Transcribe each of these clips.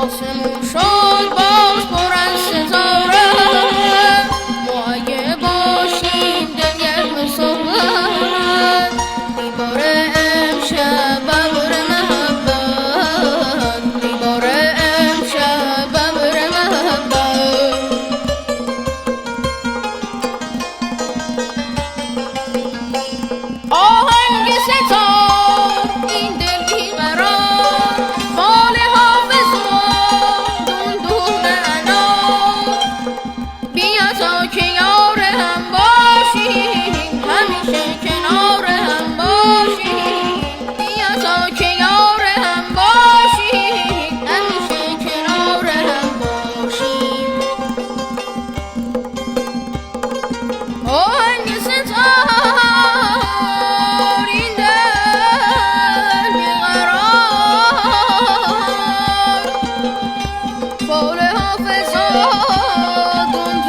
آسمون شد باز پر از ستاره، ما اگه باشیم دلگرم صحبت، دیدار امشب ببر محبت، دیدار امشب ببر محبت. آهنگ ستار این دل بیقرار، فال حافظان دون انار، بیا تا که یار هم باشیم، همیشه کنار هم باشیم، بیا تا که یار هم باشیم، همیشه کنار هم باشیم. آهنگ ستار این دل بیقرار، فال حافظان دون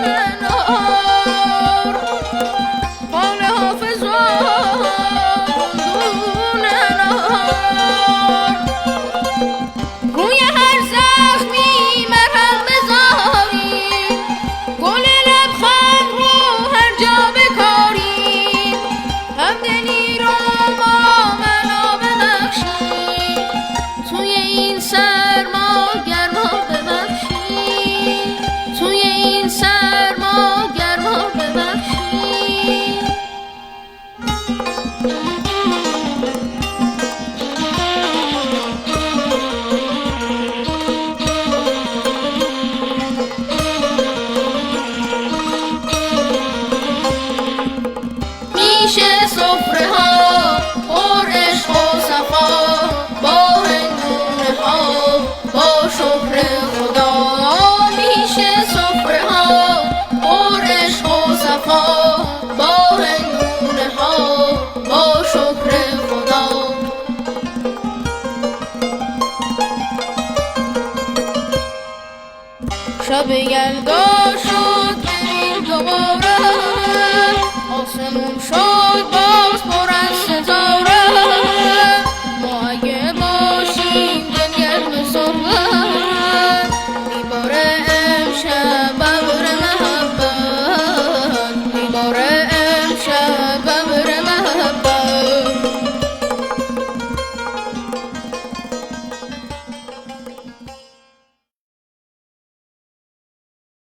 انار، فال حافظان دون انار. روی هر زخمی مرهم بذاریم، گل لبخند رو هر جا بکاریم، همدلی رو با منا ببخشیم، توی این سرما گرما ببخشیم، توی این سرما گرما ببخشیم. میشه سفره ها پر عشق و صفا، با هندونه ها با شکر خدا، میشه سفره ها پر عشق و صفا، با هندونه ها با شکر خدا. شب یلدا شد